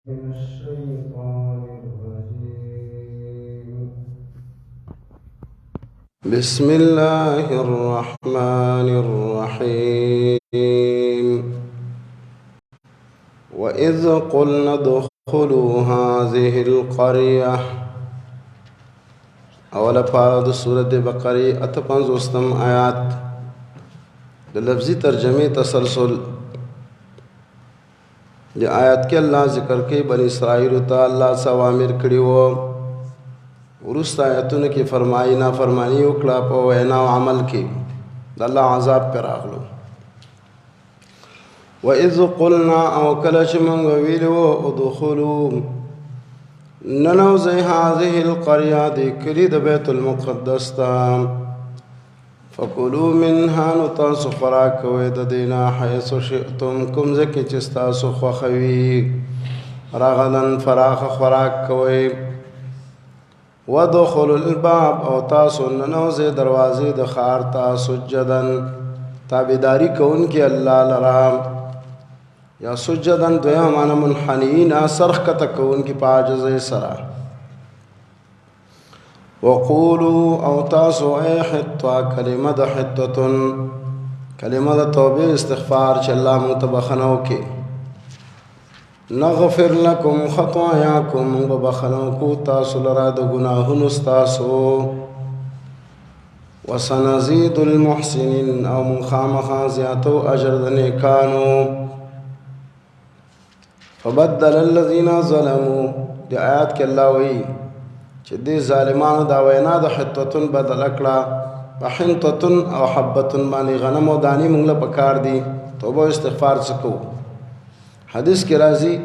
من الشيطان الرجيم. بسم الله الرحمن الرحيم. وإذ قلنا ادخلوا هذه القرية أول پارد سورة بقرة اتپنځوستم آیات د لفظی ترجمه تسلسل دی آیات کې الله ذکر کوي بنی اسرائیل ته الله اوامر کړی وو ورسته آیاتونه کې فرمایي نه فرمانی وکړه په وینا او عمل کې د الله عذاب پر راغلو وإذ قلنا او کله چې موږ ویلو ادخلوا ننوزي هذه القرية دي کلی د بیت المقدس ته فکلوا منها نتاسو خوراک کوئ د دینا حیث شئتم کوم ځکه چې ستاسو خوښوي رغدا فراخ خوراک کوئ ودخلوا الباب او تاسو ننوزئ دروازې د ښار ته سجدا تابعداري کوونکي الله لرا یا سجدا دویمه معنی منحنیین سرخ کته کوونکي په عاجزۍ سره وقولوا او تاسو اي حطه کلمه د حطتن کلمه د توبه استغفار چې الله متبخنو کې نغفر لكم خطاياكم وبخنو کو تاسو لرا د ګناهونو تاسو وسنزيد المحسنين او مخامخا زیاتو اجر د نیکانو فبدل الذين ظلموا دی آیات کې الله وایي چې دې ظالمانو دا وینا د حطتن بدل کړه په حنطتن او حبتن باندې غنم او دانی موږ له پکار دي توبه استغفار وکړو حدیث کې راځي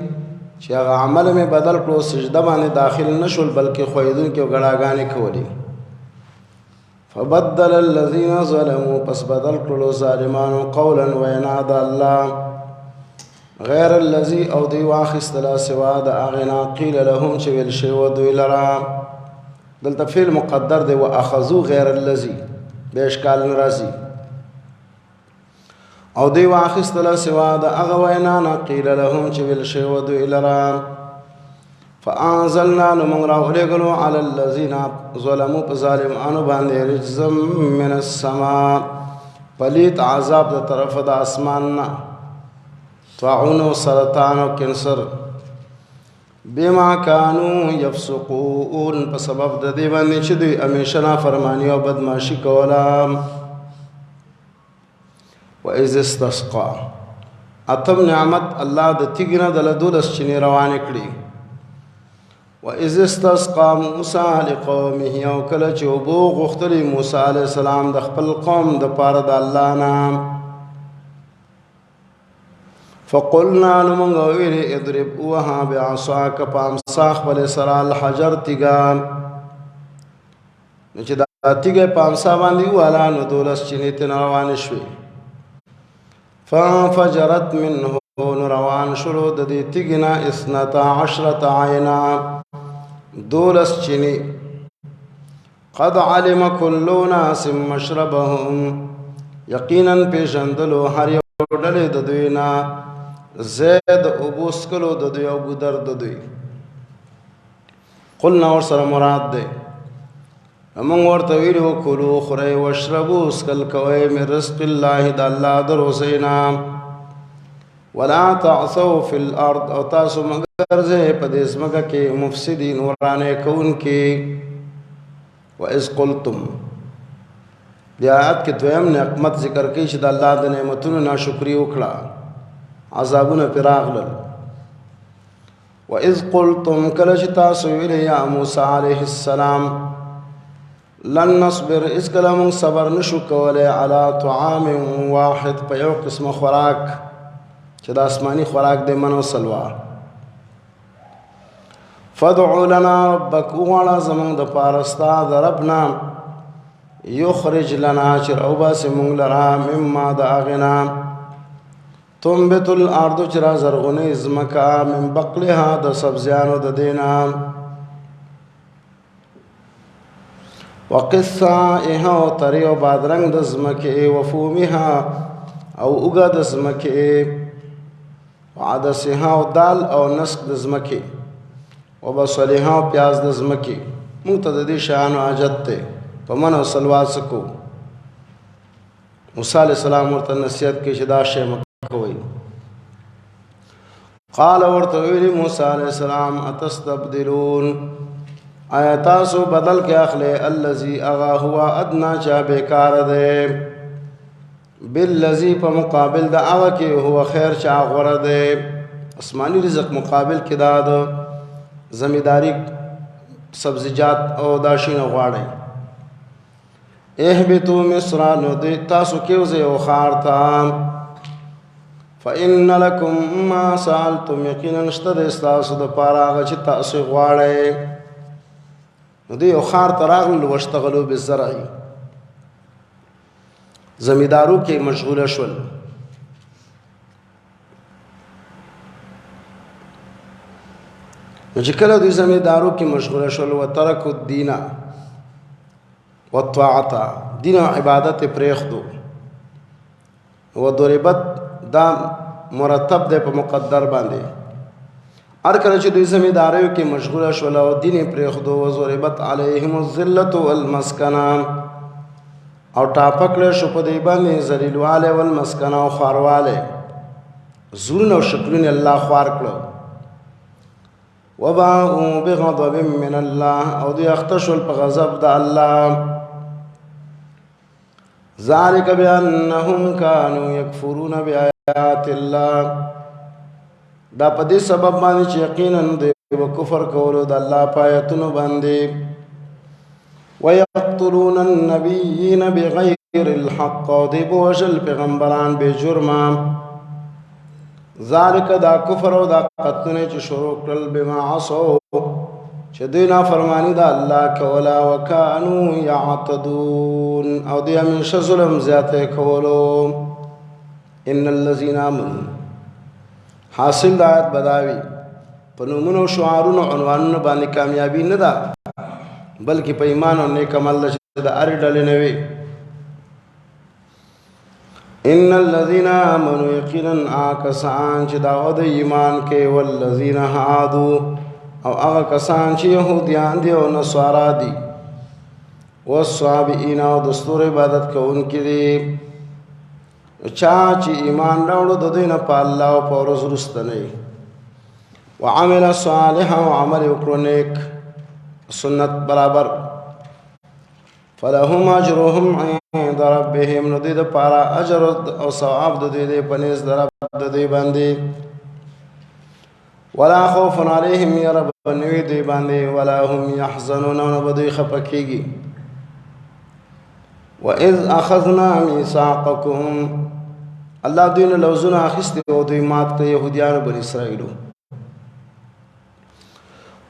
چې هغه عمل مې بدل کړو سجده باندې داخل نشول بلکې خویدون کې غړاګانې کولې فبدل الذين ظلموا پس بدل کړو ظالمانو قولا وینا د الله غیر الذي او دی واخستلا سوا د اغنا قیل لهم چې ویل شی و دوی لرا دلته فعل مقدر دی واخذوا غیر الذي به اشکال ناراضي او دی واخستلا سوا د اغه وینا نه قیل لهم چې ویل شی و دوی لرا فانزلنا نمغرا ولګلو علی الذين ظلموا بظالمانو باندې رجزم من السماء پلیت عذاب د طرف د اسمان نه طاعون و سرطان و کینسر بما كانوا يفسقون په سبب د دې باندې چې دوی همیشه نافرمانی او بدمعشي کوله واذ استسقى اتم نعمت الله د تیګنه د لدولس چني روان کړي واذ استسقى موسى لقومه او کله چې وبو غختلی موسی عليه السلام د خپل قوم د پاره د الله نام فقلنا لمن غوير اضرب وها بعصاك پامساخ بل سرا الحجر تیگا چې دا تیگه پامسا باندې والا نو دولس چینه تن روان شوي فانفجرت منه روان شروع د دې تیګنا 12 عینا دولس چینه قد علم كل ناس مشربهم یقینا پیژندلو هر یو ډلې د دوی نه زید ابوس کلو د دوی او ګدر د دوی قلنا ور سره مراد ده موږ ورته ویلو کلو خوري واشربوا اسکل کوي من رزق الله د الله دروسینا ولا تعثوا في الارض او تاسو مگر زه په دې سمګه کې مفسدين ورانه کون کې واذ قلتم د آیات کې دویم نعمت ذکر کوي چې د الله د نعمتونو ناشکری وکړه عذابونه پراغلل واذ قلتم کله چې تاسو ویل یا موسی عليه السلام لن نصبر اس کلام صبر نشو کوله علی طعام واحد په یو قسم خوراک چې د آسمانی خوراک د منو سلوا فدع لنا ربك وعلى زمن د پارستا د ربنا یخرج لنا چروبا سمون لرا مما داغنا تنبت الارض چرا زرغنی ازمکا من بقلها د سبزیانو د دینا وقصائها و طری و بادرنگ د زمکه وفومها او اگا د زمکه وعدسها او دال او نسک د ځمکې وبصلها او پیاز د ځمکې موږ ته د دې شیانو حاجت دی په من او سلوات سکو موسی علیہ السلام ورته نصیحت کوي چې دا شی مه کوئ قال ورته ویلي موسی علیہ السلام اتستبدلون آیا تاسو بدل کې اخلي الذي اغا هو ادنا چا بیکار دی بالذي په مقابل د هغه کې هو خیر چا غوره دی آسمانی رزق مقابل کې دا د زمینداری سبزیجات او داشینه غواړي اهبطوا مصر نو د تاسو کې وځي او خارتا فإن لكم ما سألتم یقینا نشته د تاسو د پاره هغه چې تاسو غواړئ نو دی او خار تراغل واشتغلوا بالزرع زمیندارو کې مشغوله شول چې کله دوی زمیندارو کې مشغوله شول وترکوا الدین والطاعت دین او عبادت پرېښدو وضربت دا مرتب دی په مقدر باندې هر کله چې دوی زمینداریو کې مشغوله شول او دین پرېښدو وضربت علیهم الذلة والمسکنه او ټاپکړه شو په دې باندې ذلیلواله والمسکنه او خوارواله زړونه او شکلونه الله خوار کړو وباءوا بغضب من الله او دوی اختشل په غضب د الله ذلك بأنهم كانوا يكفرون بآيات الله دا په دې سبب باندې چې یقینا دوی کفر کولو د الله په آیاتونو باندې ويقتلون النبيين بغير الحق دي بوجل پیغمبران بے جرما ذالک دا کفر او دا قتلونه چې شروع کړل بما عصوا چې دوی نافرمانی دا الله کولا وکانو يعتدون او دوی همیشه ظلم زیاته کولو ان الذين امنوا حاصل د آیت بداوی په نومونو شعارونو عنوانونو باندې کامیابی نه ده بلکې په ایمان او نیک عمل د اړ ډلې نه وي ان الذين امنوا يقينا کسان چې داوا د ایمان کې والذین هادو او هغه کسان چې يهوديان دي او نصارا دي والصابئین او دستور عبادت کوونکي دي چا چې ایمان راوړو د دوی نه په الله او په ورځ وروسته نه وعمل صالحا وعمل وکړو نیک سنت برابر فلهم اجرهم عند ربهم نو دې د پارا اجر او ثواب د دې په نس در رب د دې باندې ولا خوف عليهم يا رب نوې دې باندې ولا هم يحزنون نو بدوي خپکیږي واذ اخذنا ميثاقكم الله دین لوزنا اخست او دوی مات ته يهوديان بني اسرائيل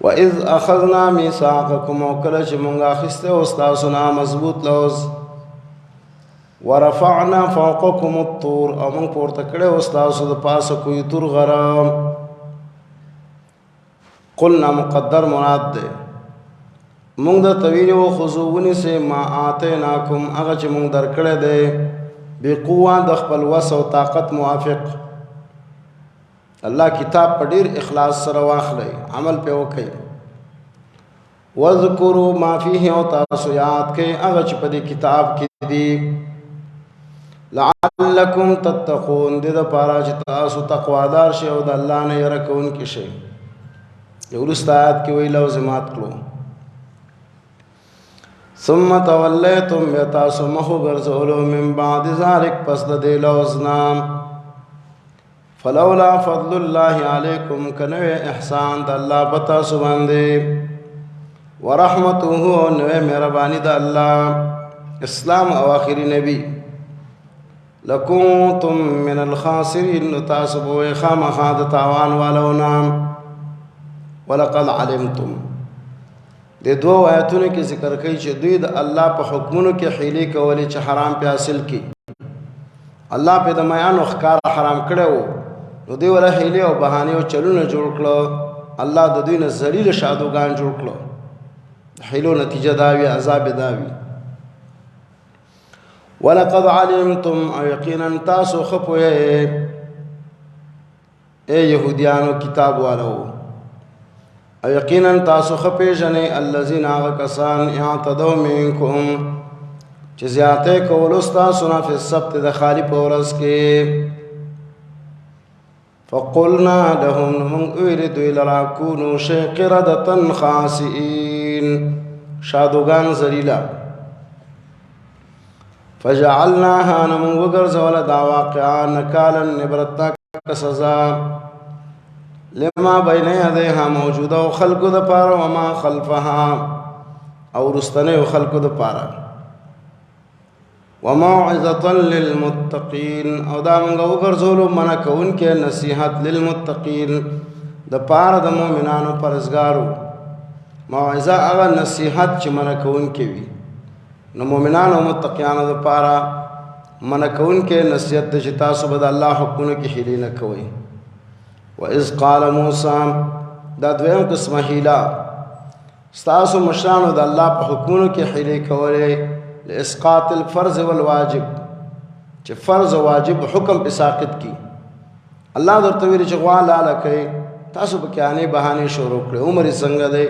وَإِذْ أَخَذْنَا مِيثَاقَكُمْ وَكَلَّ چې مونږ اخیسته او تاسو نه مضبوط لوز ورفعنا فوقكم الطور او مونږ پورته کړه او تاسو د پاسه کوی تور غرام قلنا مقدر مراد ده مونږ د تویل او خذوونی سے ما آتیناکم هغه چې مونږ درکړه ده بقوه د خپل وس او طاقت موافق الله کتاب په ډیر اخلاص سره واخلئ عمل په وکړئ وذکروا ما فيه او تاسو یاد کړئ هغه چې په دې کتاب کې دي لعلکم تتقون دې د پاره چې تاسو تقوادار شئ او د الله نه یره کوونکي شئ یو رستات کې وی لوزمات کړو ثم تولیتم تاسو مخ ګرځولو من بعد ذلک پس د دې لوزنا فلولا فضل الله علیکم کنوے احسان د الله پتا سو باندې ورحمته نوے مهربانی د الله اسلام او اخری نبی لکنتم من الخاسرین تاسو به خامخا د تاوان والو نام ولقد علمتم د دوه آیاتونو کې ذکر کوي چې دوی د الله په حکمونو کې حیلې کولې چې حرام په حاصل کی الله په د میان اخکار حرام کړو نو دی ولا حیلې او بهانه او چلونه جوړ کړو الله د دوی نه ذلیل شادوغان جوړ کړو حیلو نتیجه داوی عذاب داوی ولقد علمتم او یقینا تاسو خپوی اے یهودیانو کتاب والو او یقینا تاسو خپیژنې الذین آغا کسان اعتدوا منکم چې زیاته کول تاسو نه په سبت د خالی په ورځ کې فقلنا لهم من اريد الى كونوا شقردة خاسئين شادوغان ذلیلا فجعلناها نمون وگرزول دا واقعا نکالا نبرتنا سزا لما بین یدیها موجوده و خلق دا پارا وما خلفها او رستنی و خلق دا پارا وموعظة للمتقین او دا منگا وگرزولو منکا ان کے نصیحت للمتقین دا پارا دا مومنانو پرزگارو موعظه اغا نصیحت چی منکا ان کے وی نو مومنان و متقیان دا پارا منکون کے نصیحت دا چی تاسو بدا اللہ حکمونو کی حیلی نکوئی وَإِذْ قَالَ مُوسَى دا دویم قسم حیلا ستاسو مشرانو دا اللہ پا حکمونو کی حیلی کولی لإسقاط الفرض والواجب چی فرض و واجب حکم پی ساقط کی اللہ در طویری چی غوان لالا کئی تاسو پا کیانی بہانی شروع کرے عمری سنگ دے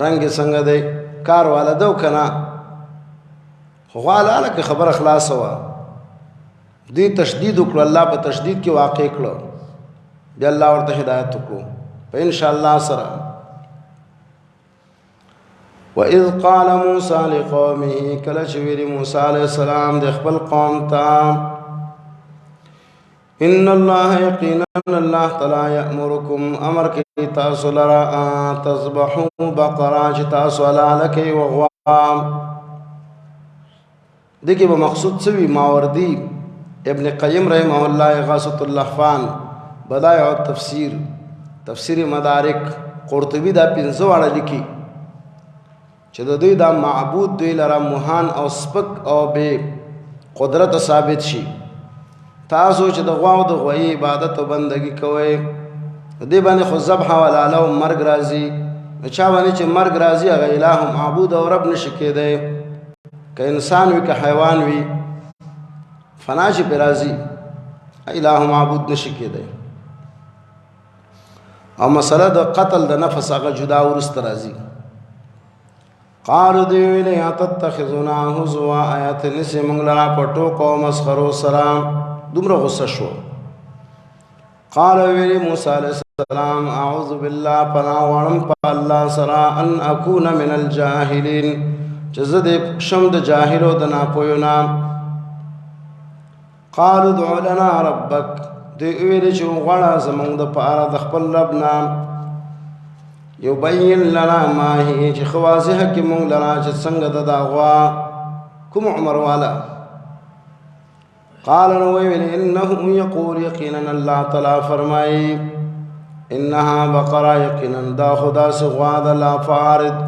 رنگ سنگ دے کار والا دو کنا غوالا لکه خبر اخلاص ہوا دی تشدید اکڑو اللہ پا تشدید کی واقع اکڑو بی اللہ ورطا ہدایت اکڑو پا انشاءاللہ سرا وَإِذْ قَالَ مُوسَى لِقَوْمِهِ کلچویری موسیٰ علیہ السلام دے اخبر قوم تا ان اللہ یقینا اللہ تعالی یأمرکم امر کی تاسو لرا تذبحوا بقرا چی تاسو علالکی وغوام دیکھیں وہ مقصود سوی ماوردی ابن قیم رحمہ اللہ غاثۃ اللحفان بدائع تفسیر مدارک قرطبی دا پنزو آڑا لکی چه دا دوی دا معبود دوی لرا محان او سپک او بے قدرت ثابت شی تاسو چه دا غواو دا غوی عبادت و بندگی کوئی دی بانی خود زبح والالا و مرگ رازی چا بانی چه مرگ رازی اگا الہ معبود و رب نشکے دے کہ انسان وی کہ حیوان وی فناش پہ راضی الہ معبود نشکے دے او مسئلہ دا قتل دا نفس آگا جدا ورست راضی قارو دیوی لیا تتخذنا حضوا آیات نسی منگلنا پٹو قو مسخرو سلام دمرا غصہ شو قارو ویلی موسیٰ علیہ السلام اعوذ باللہ پناوارم پا اللہ سرا ان اکون من الجاہلین جزد شمد جاہلو دنا پویونا قالو دعو لنا ربک دی اویلی چو غڑا زمان دا پارا دخپل ربنا یبین لنا ماہی چی خوازح کی مونگ لنا چی سنگ دا داغوا کم عمر والا قالو ویلی انہو یقول یقینا اللہ تعالی فرمائی انہا بقرا یقینا دا خدا سغوا دا لا فارد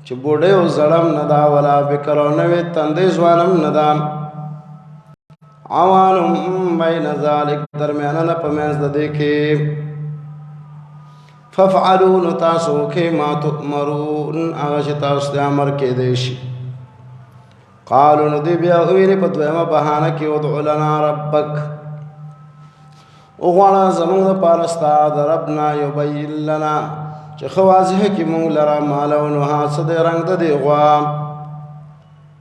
چی بوڑے و زڑم ندا ولا بکرو نوی تندی زوانم ندا عوانم بین ذالک درمیانا پمینز دا دیکھے ففعلون تاسو کے ما تؤمرون آغاش تاسو دے عمر کے دیشی قالو ندی بیا اویلی پتویما بہانا کی ادعو لنا ربک اغوانا زمان دا پارستا دا ربنا یبین لنا چه خوازح کی مونگ لرا مالونها صد رنگ دا دیغوا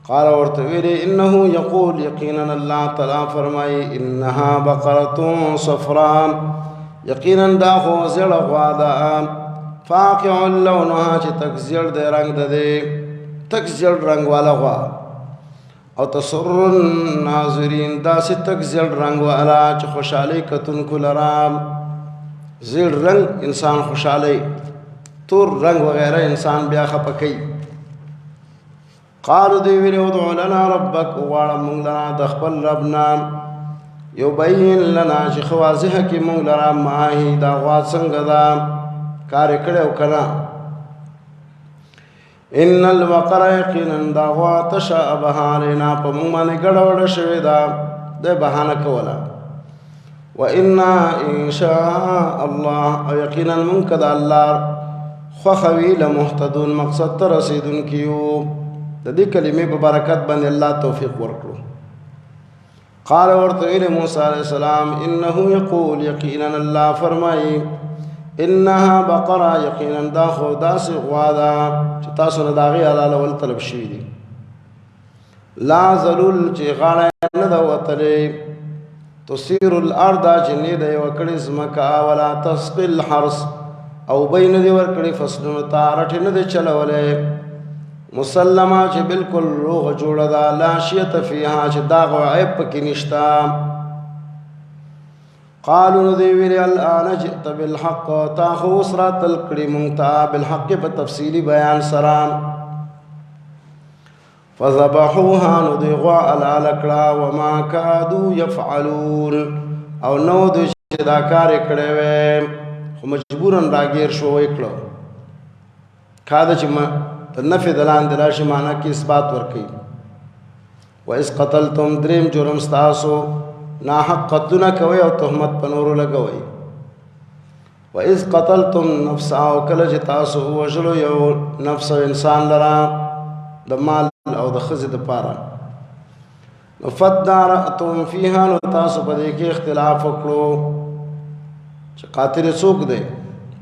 قال ورطویلی انہو یقول یقینا اللہ تعالی فرمائی انہا بقرتون صفران یقینا دا خوزر غوادا فاقع اللونها چه تکزیر دے رنگ دا دے تکزیر رنگ والا غوا او تسر الناظرین دا سی تکزیر رنگ والا چه خوشحالی کتن کلرام زیر رنگ انسان خوشحالی تور رنگ وغیرہ انسان بیا خپکی قالو دیویلی ادعو لنا ربک وغاڑا مونگ لنا دخپل ربنا یبین لنا چی خوازح کی مونگ لنا ماہی دا غواد سنگ دا کاری کڑے و کنا ان الوقر یقینا دا غواد تشاء بہالینا پا مونگ مانی گڑوڑ شوی دا دے بہانا کولا وَإِنَّا إِن شَاءَ اللَّهُ وَيَقِينًا مُنْكَدَ اللَّهُ خَخَوِي لَمُحْتَدُونَ مقصد ترسیدن کیو دا دی کلمی ببرکت بند اللہ توفیق ورکلو قال ورته موسی علیہ السلام انه یقول یقینا الله فرمایي انها بقره یقینا دا خو داسې غوا ده چې تاسو نه د هغې حلالول طلب شوي دي لا ذلول چې غاړه نه ده وتلې تثیر الارض چې نه ده یې وکړې ځمکه ولا تسقي الحرث او بی نه دې ورکړې فصلونو ته رټې نه دې چلولی مسلمه چې بالکل روغه جوړه ده لا شیة فیها چې داغ او عیب پکې نشته قالوا نو دی ویلې الآن جئت بالحق تا خو اوس راتل کړي مونږ ته بالحق په تفصیلي بیان سره فذبحوها نو دی غوا حلاله کړه وما کادوا یفعلون او نو دوی چې دا کار یې کړی وی خو مجبورا راګیر شو ویې کړه کاده چې په نفي د لاندې راشي معنا کې اثبات ورکوي وإذ قتلتم دریم جرم ستاسو ناحق قتلونه کوئ او تهمت په نورو لګوئ وإذ قتلتم نفسا او کله چې تاسو ووژلو یو نفس او انسان لره د مال او د ښځې دپاره نو فادارأتم فیها نو تاسو په دې کې اختلاف وکړو چې قاتل څوک دی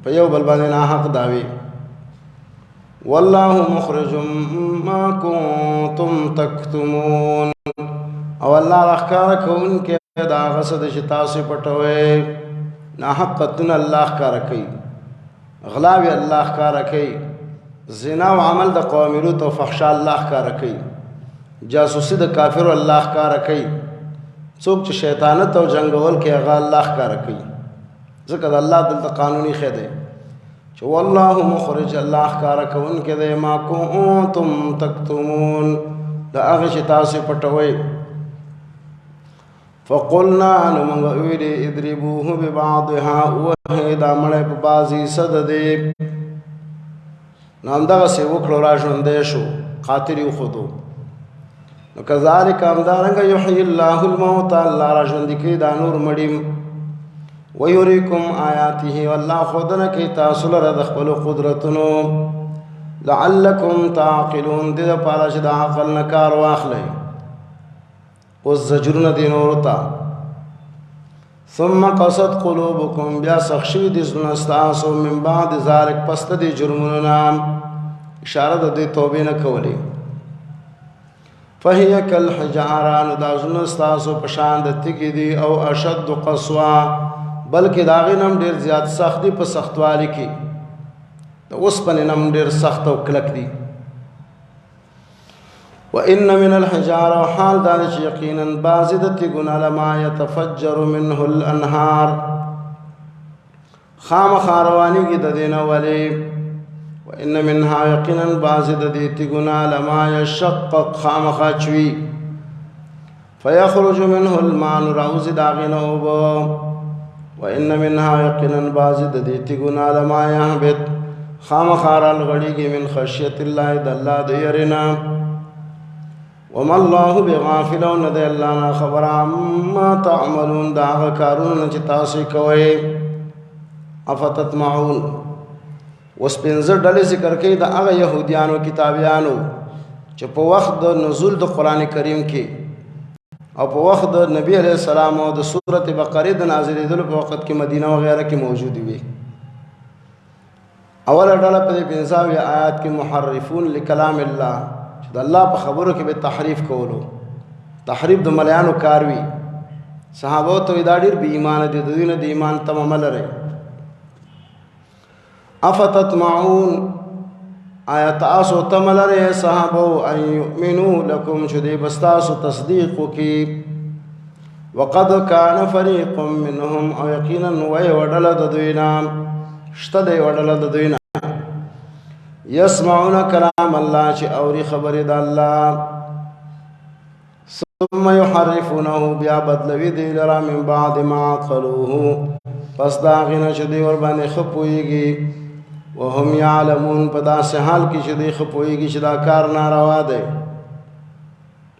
په یو بل باندې ناحق دعوی والله مخرج ما كنتم تكتمون او الله راښکاره کوونکی د هغه څه دی چې تاسو پټوئ ناحق قتلونه الله ښکاره کوي غلاوې الله ښکاره کوي زنا او عمل د قوم لوط او فحشا الله ښکاره کوي جاسوسي د کافرو الله ښکاره کوي څوک چې شیطانت او جنګول کې هغه الله ښکاره کوي ځکه د الله دلته قانوني ښه دی چې والله مخرج الله ښکاره کوونکی دی ما کنتم تکتمون د هغه چې تاسو پټوئ فقلنا نو موږ ویلې اضربوه ببعضها وهې دا مړی په بعضې حصه د دې نو همدغسې وکړو را ژوندی شو قاتل یې وښودو نو کذلک همدارنګه یحیي الله الموتى الله را ژوندي کوي دا نور مړي ویریکم آیاته والله ښودنه کوي تاسو لره د خپلو قدرتونو لعلکم تعقلون دې دپاره چې د عقل نه کار واخلئ اوس زجرونه دي نورو ته ثم قست قلوبکم بیا سخت شوي دي زړونه ستاسو من بعد ذلک پس د دې جرمونو نه اشاره د دې توبې نه کولې فهي کالحجاره نو دا زړونه ستاسو په شان د تیږې دي او اشد قسوه بلکې د هغې نه هم ډېر زیات سخت دي په سختوالي کې د اوسپنې نه هم ډېر سخت او کلک دي وإن من الحجارة وحال دانش يقينا بازدة تقنا لما يتفجر منه الأنهار خام خارواني قد دينا ولي وإن منها يقينا بازدة تقنا لما يشقق خام خاچوي فيخرج منه الماء روز داغنا وبا وإن منها يقينا بازدة تقنا لما يهبط خام خارال غړيږي من خشية الله دالله ديرنا وما الله بغافل ند الله نه خبر عما تعملون دا کارونه چې تاسو کوئ افتطمعون وس پنځه ډلې ذکر کوي د هغه يهوديانو کتابيانو چې په وخت د نزول د قران کریم کې او په وخت د نبی عليه السلام او د سورته بقره د نازلېدلو په وخت کې مدینه او غیره کې موجود وي اوله ډله په 15 آیات کې محرفون لکلام الله د الله په خبرو کې به تحریف کولو تحریف د مليانو کار وی صحابه ته دا ډیر بې ایمان دي د دوی نه د ایمان تمام لري افتطمعون آیات اسو تم لري صحابه ان يؤمنوا لكم شدي بستاسو تصدیق وکي وقد كان فريق منهم او یقینا وای وډل د دوی نام شته دی وډل د دوی نام يسمعون كلام الله چې اوري خبره د الله ثم يحرفونه بیا بدلوي دی لرا من بعد ما عقلوه پس دا غنه چې دی ور باندې خپويږي وهم يعلمون په داسې حال کې چې دی خپويږي چې دا کار ناروا دی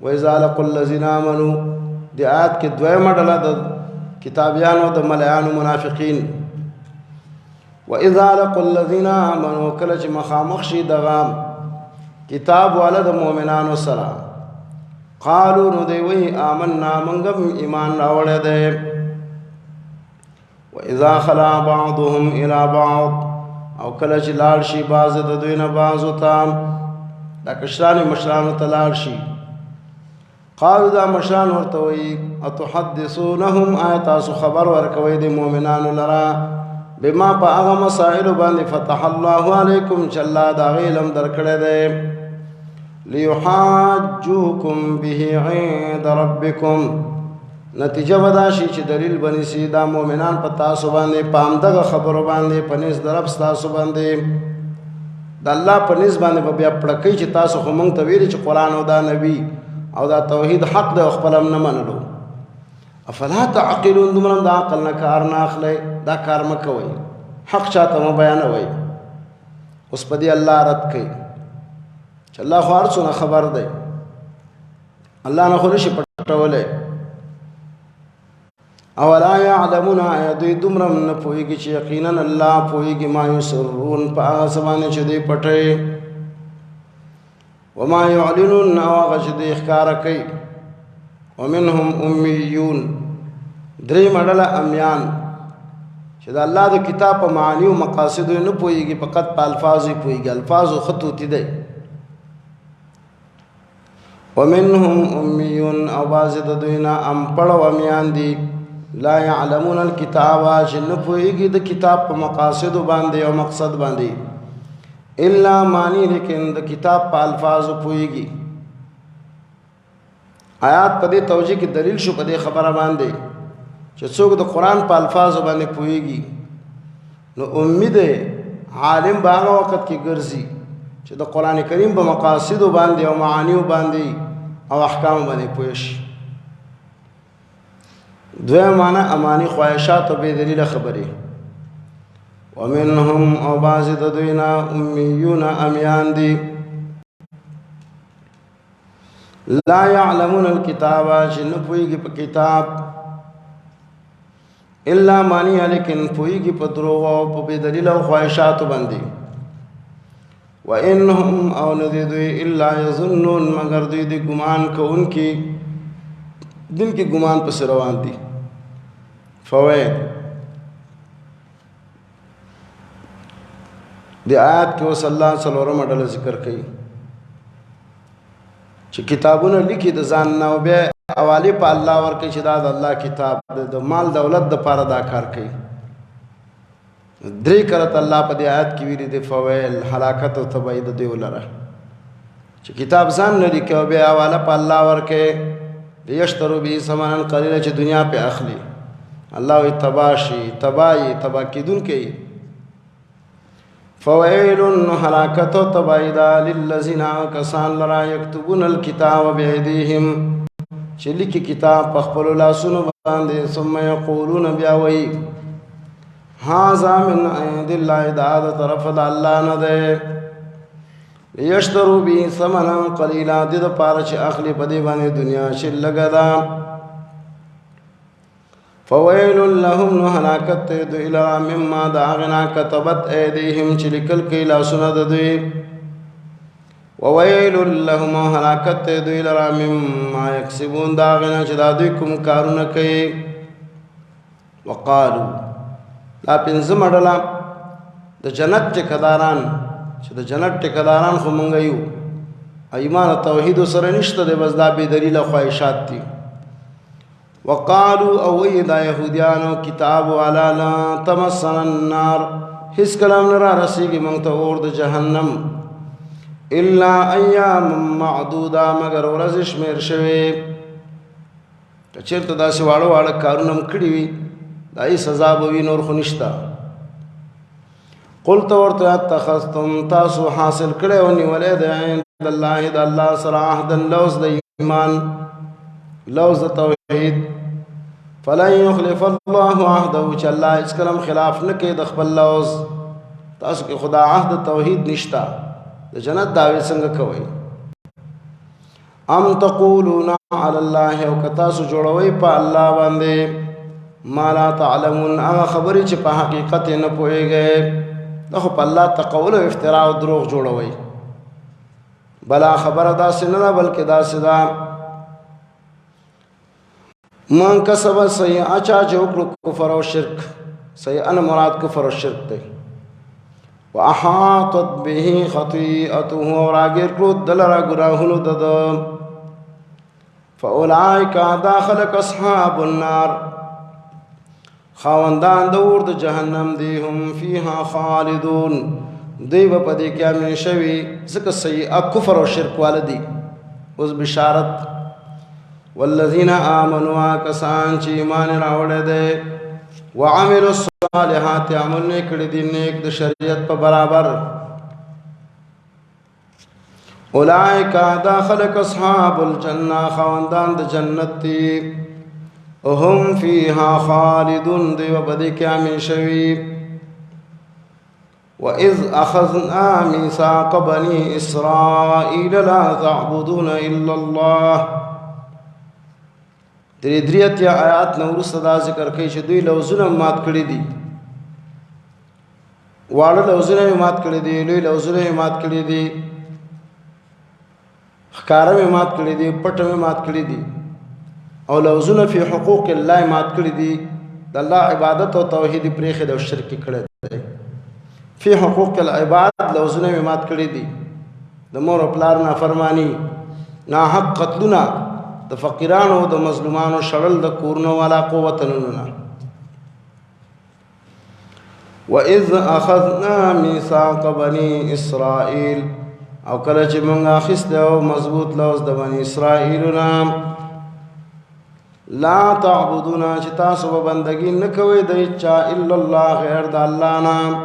وإذا لقوا الذين آمنوا دی آیات کې دویمه ډله د کتابیانو د ملایانو منافقین وإذا لقوا الذين آمنوا کله چې مخامخ شي دغه کتاب والا د مؤمنانو سره قالو نو دی وی آمنا منگم ایمان راوڑے دے وَإِذَا خَلَا بَعْضُهُمْ إِلَى بَعْضٍ او کلچ لارشی باز د دوی نه بازو تا دا کشران مشران ته لارشي قالو دا مشران ورته وی اتحدثونهم آیات خبر ورکوي د مؤمنانو لرا بما په هغه مسائل باندې فتح الله علیکم چې الله دا علم درکړی دی لیحاجوکم به عند ربکم نتیجه ودا شي چې دلیل بنی سي دا مؤمنان په تاسو باندې پام دغه خبرو باندې پنځ درب تاسو باندې د الله پنځ باندې بیا پړکې چې تاسو خو مونږ ته ویلي چې قران او دا نبی او دا توحید حق د خپلم نه منلو افلا تعقلون دمرم دا عقل نه کار نه اخلي دا کار مکوي حق چاته مو بیانوي اوس په دې الله رد کوي چې الله خو هر څه خبر دی الله نه خو نشي پټولې اولا يعلمون ايدي دمرم نه پويږي چې یقینا الله پويږي ما يسرون په هغه سمانه چې دی پټي وما يعلنون او هغه چې دی ښکارا کوي ومنهم اميون درې مړه امیان چې د الله د کتاب په معنی او مقاصد نه پويږي فقط په الفاظ پويږي الفاظ خطوطي دي ومنهم اميون او باز د دوینا ام پړو امیان دي لا يعلمون الكتاب جن پويږي د کتاب په مقاصد باندې او مقصد باندې الا معنی لیکن د کتاب په الفاظ پويږي آیات په دې توجیه کې دلیل شو په دې خبره باندې چې څوک د قران په الفاظ باندې پويږي نو امید عالم باغ وخت کې ګرځي چې د قران کریم په مقاصد باندې او معانی باندې او احکام باندې پوي شي دوی معنی امانی خواهشات و بے دلیل خبری ومنهم او بعض دوینا امیون امیان دی لا يعلمون الكتاب جن پویگی پا کتاب الا معنی لیکن پویگی پا دروغ و پا بے دلیل و خواهشات بندی وانهم او ندی دوی الا یظنون مگر دوی دی گمان کو ان کی دن کی گمان پس روان دی فوائد دی آیات کې صلی الله علیه وسلم ډول ذکر کړي چې کتابونه لیکي د ځان نه او بیا حواله په الله ورکړي چې دا د الله کتاب د مال دولت د پاره دا کار کوي درې کرت الله په دې آیات کې ویلي دی فوائد هلاکت او تبعید دی ولره چې کتاب ځان نه لیکي او بیا حواله په الله ورکړي لیشترو به ثمنا قلیلا چې دنیا په اخلي الله تباشي تباہی تبا کیدون کوي فويل هلاكت تبايدا للذين كسان لرا يكتبون الكتاب بأيديهم شلك كتاب بخبل لاسونو باندې ثم يقولون بياوي هذا من عند الله دا طرف الله نه ده ليشتروا به ثمنا قليلا د پاره چې اخلي په دې باندې دنیا شل لګدا فويل لهم هلاكت الى مما داغنا كتبت ايديهم چلکل کی لا سند دوی وويل لهم هلاكت الى مما يكسبون داغنا چې دوی کوم کارونه کوي وقالوا لا پنځم اډلا د جنت ټکداران چې د جنت ټکداران خو مونږ یو ایمان توحید سره نشته د بس دا به دلیل خواهشات دي وقالوا او دا يهوديانو كتاب على لا تمسنا النار هیڅ کلام نه را رسیږي موږ ته اور د جهنم الا ايام معدوده مگر ورځ شمیر شوي چیرته داسې واړه واړه کارونه کړی وي دای سزا به وي نور خو نشتا قلت ورته اتخذتم تاسو حاصل کړي او نیولې د عند الله د الله سره عهد لوز د ایمان لوز توحید فلن يخلف الله عهده چې الله اس کلم خلاف نه کوي د خپل لوز تاسو کې خدا عهد توحید نشتا د جنت داوی څنګه کوي ام تقولون على الله او کتاسو جوړوي په الله باندې ما لا تعلمون هغه خبرې چې په حقیقت نه پوهیږئ دغه په الله تقول او افتراء او دروغ جوړوي بلا خبره دا سن نه بلکې دا صدا من کسب سیئه چا چې وکړو کفر او شرک سیئه نه مراد کفر او شرک دی واحاطت به خطیئته او راګیر کړو دلره ګناهونو د فاولئک داخلك اصحاب النار خاوندان د اور د جهنم دی هم فيها خالدون دی په دې کې امن شوي ځکه سیئه کفر او شرک والدي اوس بشارت والذین آمنوا کسان چې ایمان راوړی دی وعملوا الصالحات عمل نه کړی دي نیک د شریعت په برابر اولئک داخلك اصحاب الجنه خواندان د جنت دي هم فيها خالدون دی په دې کې امن شوي وَإِذْ أَخَذْنَا مِيثَاقَ بَنِي إِسْرَائِيلَ لَا تَعْبُدُونَ إِلَّا اللَّهَ دریت یا آیات نور صدا ذکر کوي چې دوی لوزونه مات کړی دي واړه لوزونه مات کړی دي لوی لوزونه مات کړی دي ښکارا مات کړی دي پټ مات کړی دي او لوزونه فی حقوق الله مات کړی دي د الله عبادت او توحید پرېخه د شرک کړی دي فی حقوق العباد لوزونه مات کړی دي د مور او پلار نافرمانی ناحق قتلنا د فقیرانو د مظلومانو شړل د کورونو والا قوتنونه وَإِذْ أَخَذْنَا مِيثَاقَ بَنِي إِسْرَائِيلَ او کله چې موږ اخیسته او مضبوط لوز د بنی اسرائیلنا لا تعبدون چې تاسو به بندګي نه کوئ د چا الا الله غیر د الله نام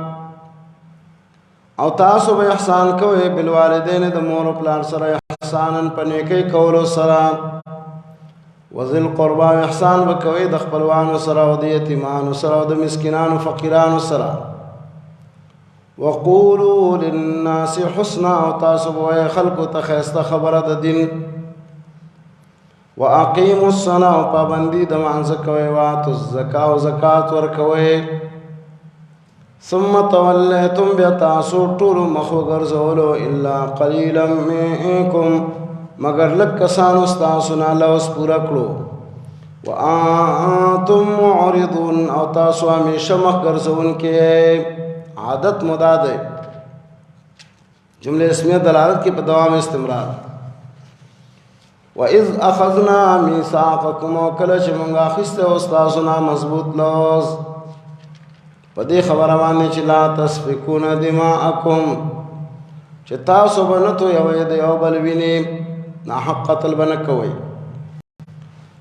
او تاسو به احسان کوئ بالوالدین د مور او پلار سره احسانا په نیکۍ کولو سره وذل قربا احسان وکوي د خپلوانو سره او د یتیمانو سره او د مسکینانو فقیرانو سره وقولوا للناس حسنا او تاسو به خلکو ته خیسته خبره د دین واقیموا الصلاه او پابندي د مانځه کوي واتو الزکات او زکات ورکوي ثم توليتم بتاسو ټول مخ ګرځولو الا قليلا منكم مگر لک کسانو ستاسو نه لوس پورا کړو وانتم معرضون او تاسو همیشه مخ ګرځون کې عادت مداد جمله اسمیه دلالت کی په دوام استمرار واذ اخذنا ميثاقكم وكل چې مونږ اخیسته او تاسو نه مضبوط لوز په دې خبره باندې چې لا تسفكون دماءكم چې تاسو باندې تو یو د یو بل ویني ناحق قتل بنکوي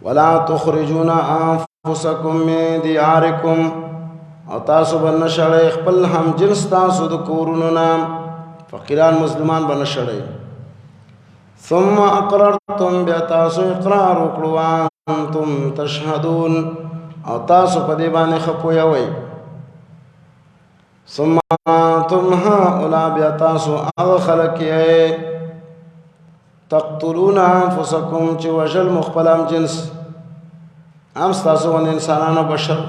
ولا تخرجون انفسكم من دياركم او تاسو باندې شړې خپل هم جنس تاسو د کورونو نام فقیران مظلومان باندې شړې ثم اقررتم بتاسو اقرار وکړو انتم تشهدون او تاسو په دې باندې خپوي وي ثم انتم هؤلاء بتاسو او خلق تقتلون انفسكم چې وجل مخبلام جنس ام تاسو باندې انسانانو بشر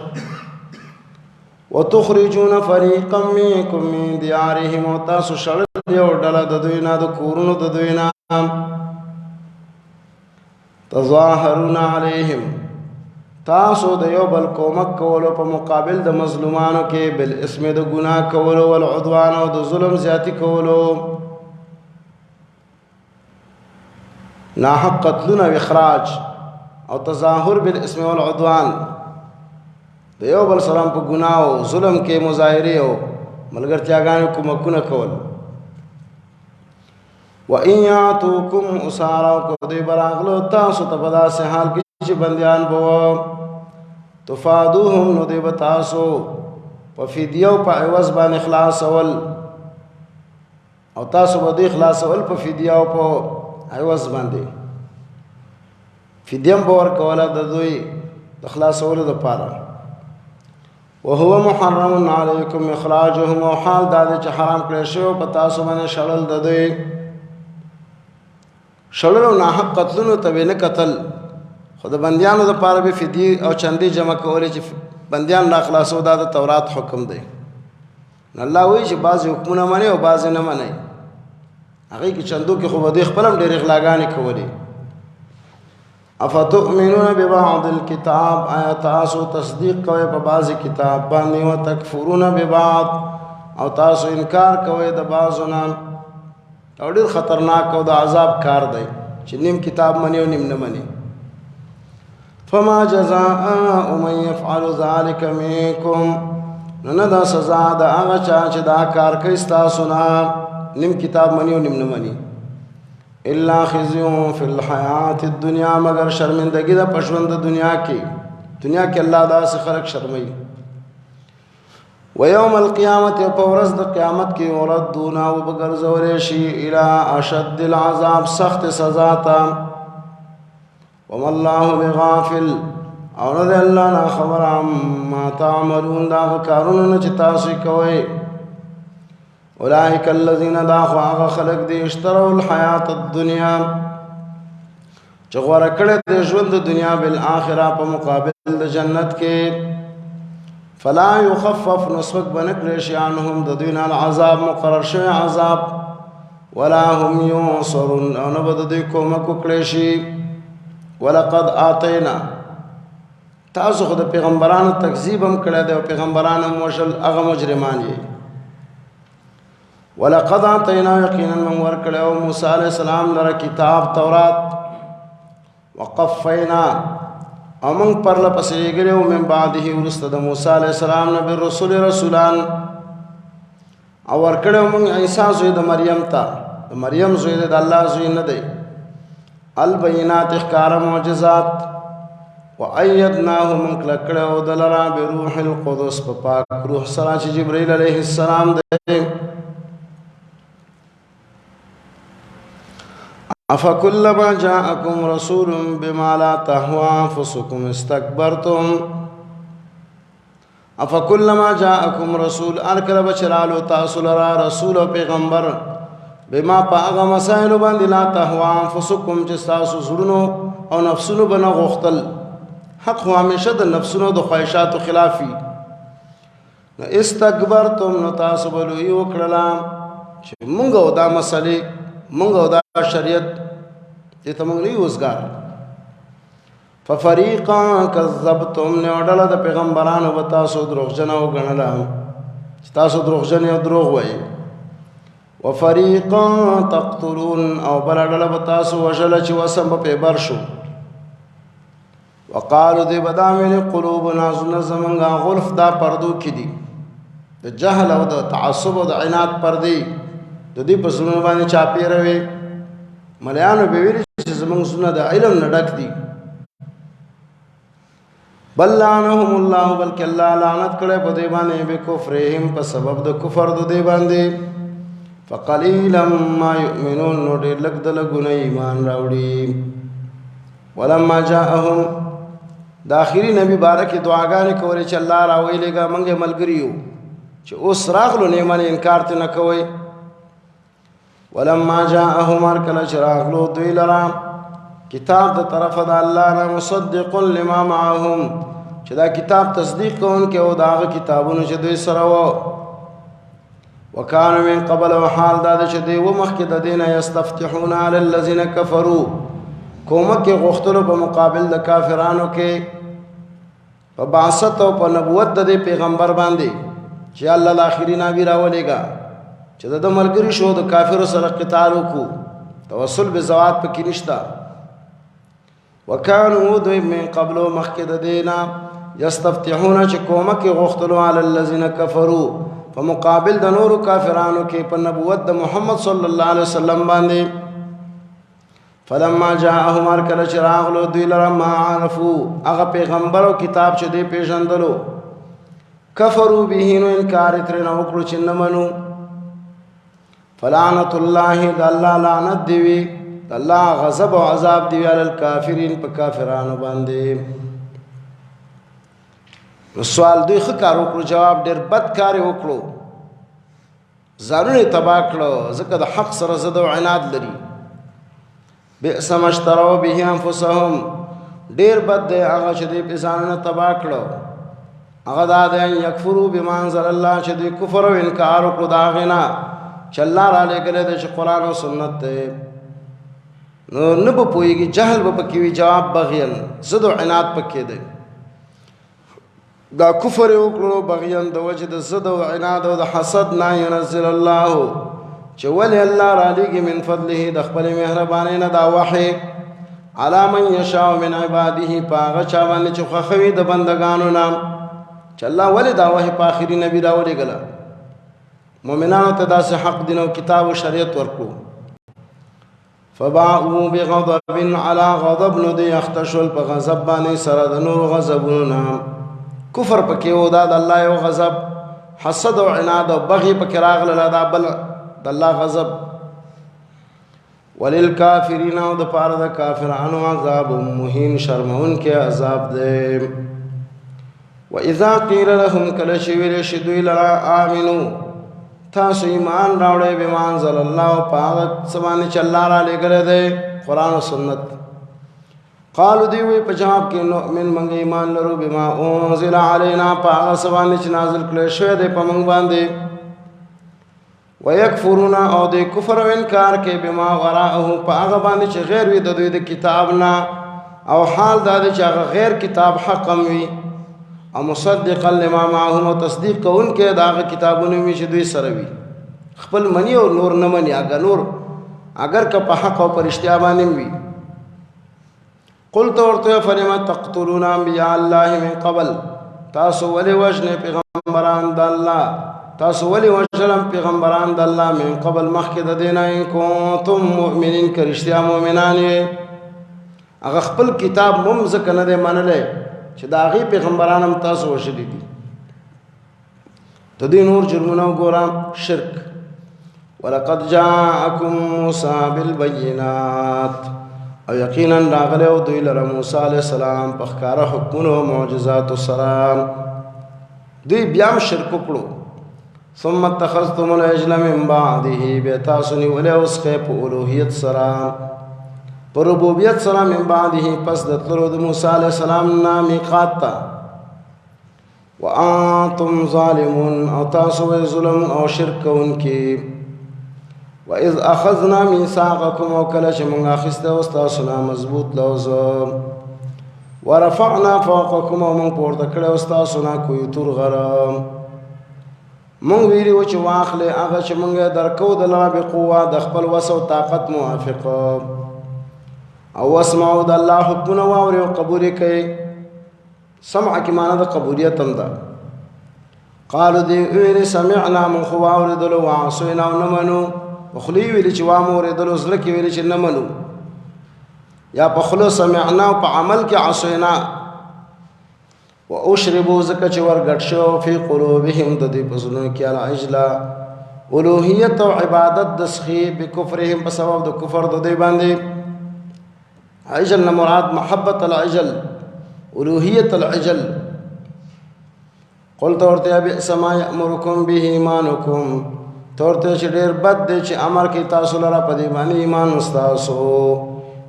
وتخرجون فريقا منكم من ديارهم وتاسو شړل یو ډله د دوی نه د کورونو د دوی نه تظاهرون عليهم تاسو د یو بل کومک کولو په مقابل د مظلومانو کې بل اسم د ګناه کولو او عدوان او د ظلم زیاتی کولو ناحق قتلون او اخراج او تظاهر بالاسم والعدوان د یو بل سلام په ګناه او ظلم کې مظاهره او ملګرتیاګانو کومکونه کول وَإِنْ يَأْتُوكُمْ أُسَارَىٰ کو دوی براغلو تاسو ته په داسې حال کې چې بندیان بو تفادوهم نو دوی به تاسو په فدیه او په عوض باندې خلاصول او تاسو به دوی خلاصول په فدیه او په عوض باندې فدیه به ورکوله د دوی د خلاصولو دپاره وهو محرم علیکم اخراجهم او حال دا چې حرام کړی شوی په تاسو باندې شړل د دوی شړل او ناحق قتلونو ته نه قتل خو د بندیانو دپاره به فدیه او چندې جمع کولې چې بندیان را خلاصو دا د تورات حکم دی الله وایي چې بعضې حکمونه منئ او بعضې نه منئ هغې کې چندو کې خو به دوی خپل هم ډېرې غلاګانې کولې افتؤمنون ببعض الكتاب آیا تاسو تصدیق کوئ په بعض کتاب باندې او تکفرون ببعض او تاسو انکار کوئ د بعضو نه او ډېر خطرناک او د عذاب کار دی چې نیم کتاب مني او نیم نه مني فما جزاء من يفعل ذلك منكم نو نه دا سزا د هغه چا چې دا کار کوي ستاسو نه نیم کتاب مني او نیم نه مني الا خزي في الحياة الدنيا مگر شرمندگی دا پښوند دنیا کې الله داسې خلق شرمي ويوم القيامة پورز د قیامت کې وردون او بغرزول شي الى اشد العذاب سخت سزا تا وما الله بغافل او نه الله نه خبر عما تعملون دا کارونه چې تاسو کوئ اولئک الذین داخوا هغه خلق دی اشتروا الحیات الدنیا چې غوړه کړه د ژوند د دنیا بالآخره په مقابل د جنت کې فلا يخفف نسبك بنکړي شي عنهم د دوی نه العذاب مقرر شوی عذاب ولا هم ينصرون او نه بد دوی کومک وکړي شي ولقد آتینا تاسو خو د پیغمبرانو تکذیب هم کړی دی او پیغمبرانو موشل هغه مجرمان یې ولقد آتینا یقینا من ورکړو موسی علیہ السلام لره کتاب تورات وقفینا او من پر لپسې ګرو من بعده ورسته د موسی علیہ السلام نه بالرسول رسولان او ورکړو من عیسی زوی د مریم ته د مریم زوی د الله زوی نه دی البینات اخکار معجزات وأيدناه من کلکړو دلرا بروح القدس په پاک روح سره چې جبرئیل علیہ السلام دی افکلما جاءکم رسول بما لا تهوى انفسکم استکبرتم افکلما جاءکم رسول ارکل بچرالو تاسو لرا رسول او پیغمبر بما پاغه مسائل باندې لا تهوى انفسکم چې تاسو زړونو او نفسونو بنا غختل حق خو همیشه د نفسونو د خواهشاتو خلافي استکبرتم نو تاسو بلوي وکړه چې مونږ او دا مسلې مونږ او دا شریعت دې ته مونږ نه وزګار ففریقا کذبتم نو ډله د پیغمبرانو به تاسو دروغجن او ګڼله چې تاسو دروغجن او دروغ وایي وفریقا تقتلون او بل ډله به تاسو وژله چې وسم په بر شو وقالو دی بدامن قلوبنا زمنګا غلف دا پردو کې دي د جهل او د تعصب او د عناد پردي د دې په سونو باندې چاپی روي مليانو به ویل چې زمنګ سونه د علم نه ډک دي بل لعنهم الله بلک الله لعنت کړي په دې باندې به کفرهم په سبب د کفر د دې باندې فقليلا ما يؤمنون نو ډېر لږ د لګونه ایمان راوړي ولما جاءهم د اخري نبی بارک دعاګانې کولې چې الله راویلېګا منګه ملګریو چې اوس راغلو نه معنی انکار ته نه کوي ولما جاءهم ارکل چراغلو دوی لرا کتاب د طرف د الله نه مصدق لما معهم چې دا کتاب تصدیق کوونکی او دا کتابونه چې دوی سره وو وکانو من قبل وحال دا چې دوی و مخکې د دینه یستفتحون علی الذین کفروا کومک غختلو په مقابل د کافرانو کې په بعثت او په نبوت د پیغمبر باندې چې الله الاخرین نبی راولېګا چې د ملګری شو د کافر سره قتال وکړو توسل به زوات پکې نشتا وکانو دوی من قبل مخکې د دینا یستفتحون چې کومک غختلو علی الذین کفروا په مقابل د نورو کافرانو کې په نبوت د محمد صلی الله علیه وسلم باندې فلما جاءهم ارکل چراغ لو دوی لرا ما عرفو هغه پیغمبر او کتاب چې دی پیژندلو کفروا به نو انکار تر نه وکړو چې نه منو فلعنت الله د الله لعنت دی وی الله غضب او عذاب دی علی الکافرین په کافرانو باندې سوال دوی خکار وکړو جواب ډیر بد کار وکړو ځانونه تبا کړو ځکه د حق سره زد او عناد لري بئس ما اشتروا به انفسهم ډیر بد دی هغه چې دوی په ځانونه تبا کړو هغه دا دی یکفروا بما انزل الله چې دوی کفر او انکار وکړو دا غنا چې الله را لګل د قرآن او سنت ته نو نه به پوهېږي، جهل به پکې وي، جواب بغین، ضد و عناد پکې دی. دا کفر یې وکړو بغین د وجې د ضد و عناد او د حسد نه. ینزل الله چې ولې الله رالیږي من فضله د خپلې مهربانۍ نه دا وحی علی من یشاء من عباده په هغه چا باندې چې خوښوي د بندګانو نه. چې الله ولې دا وحی په آخري نبي راولېږله، مؤمنانو ته داسې حق دین او کتاب و شریعت ورکړو. فباءوا بغضب علی غضب، نو دوی اخته شول په غضب باندې سره د نورو غضبونو نه. کفر پکې و، دا د الله یو غضب، حسد او عناد او بغي پکې راغله، دا بل د الله غضب. وللکافرین، او د پاره د کافرانو عذاب مهین، شرمونکې عذاب دی. واذا قیل لهم، کله چې ویل شي دوی لره آمنو تاسو ایمان راوړئ بما انزل الله، په هغه څه باندې چې الله را لېږلی دی، قرآن او سنت. قالو دوی وایي په جواب کې نؤمن، موږ ایمان لرو بما انزل علینا، په هغه څه باندې چې نازل کړی شوی دی په موږ باندې. ویکفرون، او دوی کفر او انکار کوي بما وراءه، په هغه باندې چې غیر وي د دوی د کتاب نه، او حال دا دی چې هغه غیر کتاب حق هم وي، او مصدقا لما معهم، او تصدیق کوونکی د هغه کتابونه وي چې دوی سره وي. خپل مني او نور نه مني، اگر که په حق او په رښتیا باندې وي. قل ته ورته فلم تقتلون انبیاء الله من قبل، تاسو ولې وژنئ پیغمبران د الله، تاسو ولې وژنم پیغمبران د الله من قبل مخکې د دې نه، ان کنتم مؤمنین، که رښتیا مؤمنان یې. هغه خپل کتاب هم ځکه نه دی منلی چې د هغې پیغمبران هم تاسو وژلي دي. د دې نور جرمونه وګوره، شرک. ولقد جاءکم موسی بالبینات، او یقینا راغلی و دوی لره موسی علیه السلام په ښکاره حکمونو او معجزاتو سره. دوی بیا هم شرک وکړو. ثم اتخذتم العجل من بعده، بیا تاسو نیولی اوسخی په الوهیت سره، په ربوبیت سره، من بعده پس د تللو د موسی علیه السلام نه میقات ته. وانتم ظالمون، او تاسو وی ظلم او شرک کوونکي. وَإِذْ أَخَذْنَا مِيثَاقَكُمْ، او کله چې موږ اخیستی و ستاسو نه مضبوط لوز. ورفعنا فوقکم، او موږ پورته کړی و ستاسو نه کویتور غره. موږ ویلي و چې واخلې هغه چې موږ یې درکو د لره بقوه، د خپل وس او طاقت موافق. او واسمعوا، د الله حکمونه واورئ او قبول یې کوئ. سمع کې معنی د قبولیت هم ده. قالو دی ویلې سمعنا، موږ خو واورېدلو، وعصینا، او نه منو. په خولې ویلې چې وامو اورېدلو، زړه کې ویلې چې نه منو. یا په خوله سمعنا او په عمل کې عصینا. واشربوا، ځکه چې ورګډ شو فی قلوبهم د دوی په زړونو کې العجل، الوهیت او عبادت د سخي، بکفرهم په سبب د کفر د دوی باندې. عجل نه مراد محبت العجل، الوهیت العجل. قلت ورته بئس ما یأمرکم به ایمانکم، تورته چې ډېر بد دی چې امر کوي تاسو لره په دې باندې ایمان ستاسو.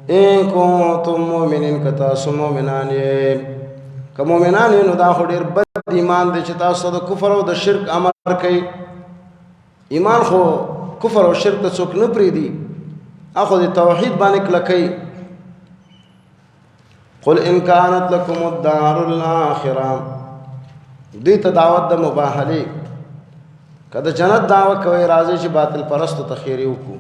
ان کنتم مؤمنین، که تاسو مؤمنان یې. که مؤمنان یې نو دا خو ډېر بد ایمان دی چې تاسو د کفر او د شرک امر کوي. ایمان خو کفر او شرک ته څوک نه پرېږدي، هغه د توحید باندې کلکوي. قل ان كانت لكم الدار الاخره، دوی ته دعوت د مباهله. که د جنت دعوه کوي راځي چې باطل پرستو ته خیرې وکړو.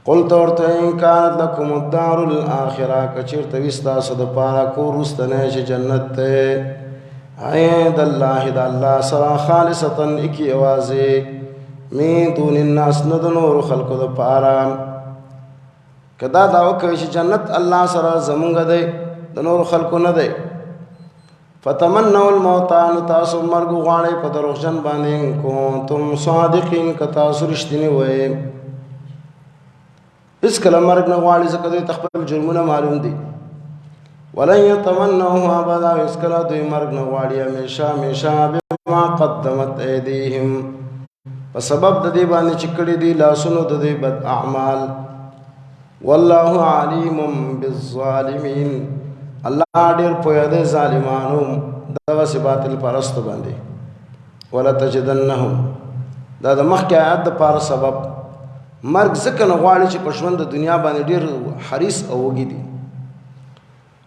قل ته ورته ان كانت لكم الدار الاخره، که چېرته وي ستاسو دپاره کور وروستنی چې جنت دی، عند الله، د الله سره، خالصتا اکي یوازې، من دون الناس، نه د نورو خلکو دپاره. که دا دعوه کوي چې جنت الله سره زمونږ دی، د نورو خلکو نه دی. فتمنوا الموت، نو تاسو مرګ غواړئ په دروغجن باندې. ان کنتم صادقین، که تاسو رښتیني وئ. هېڅکله مرګ نه غواړي، ځکه دوی ته خپل جرمونه معلوم دي. ولن یتمنوه ابدا، هېڅکله دوی مرګ نه غواړي همیشه بما قدمت ایدیهم، په سبب د دې باندې چې کړي دي لاسونو د دوی بد اعمال. والله علیم بالظالمین، الله ډېر پوهه دی ظالمانو دغسې باطل پرستو باندې. ولتجدنهم، دا د مخکې آیات دپاره سبب، مرګ ځکه نه غواړي چې په ژوند د دنیا باندې ډېر حریص او وږي دي.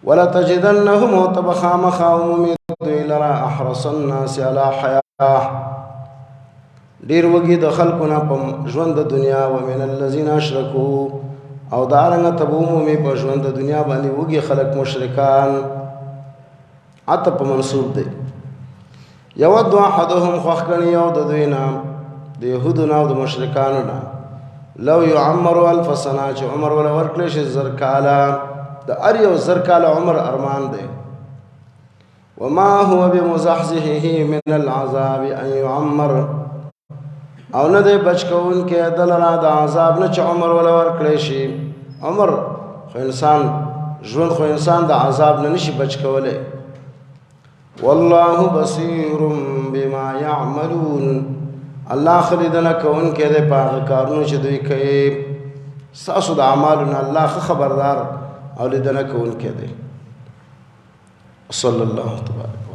ولتجدنهم وتبخامخا عمومي دوی لرا احرص الناس على حیاه ډېر وږي د خلکو نه په ژوند د دنیا ومن الذین اشرکوا او دارنګه ته به عمومي په ژوند د دنیا باندې وږي خلک مشرکان عطف منصوب دی. یود احدهم خوښ ګڼي یو د دوی نه د یهودو نه او د مشرکانو نه لو یعمر الف سنه چې عمر ولا ورکړی شي زر کاله د هر یو زر کاله عمر ارمان دی. وما هو بمزحزحه من العذاب ان يعمر او نه دی بچ کوونکی د لره د عذاب نه چې عمر ولا ورکړی شي. عمر خو انسان ژوند خو انسان د عذاب نه نشي بچ کولی. والله بصیر بما يعملون الله خلیدنه کوونکی دی په هغه کارونو چې دوی کوي. ستاسو د اعمالو نه الله ښه خبردار او لیدنه کوونکی دی. صلی الله تبارک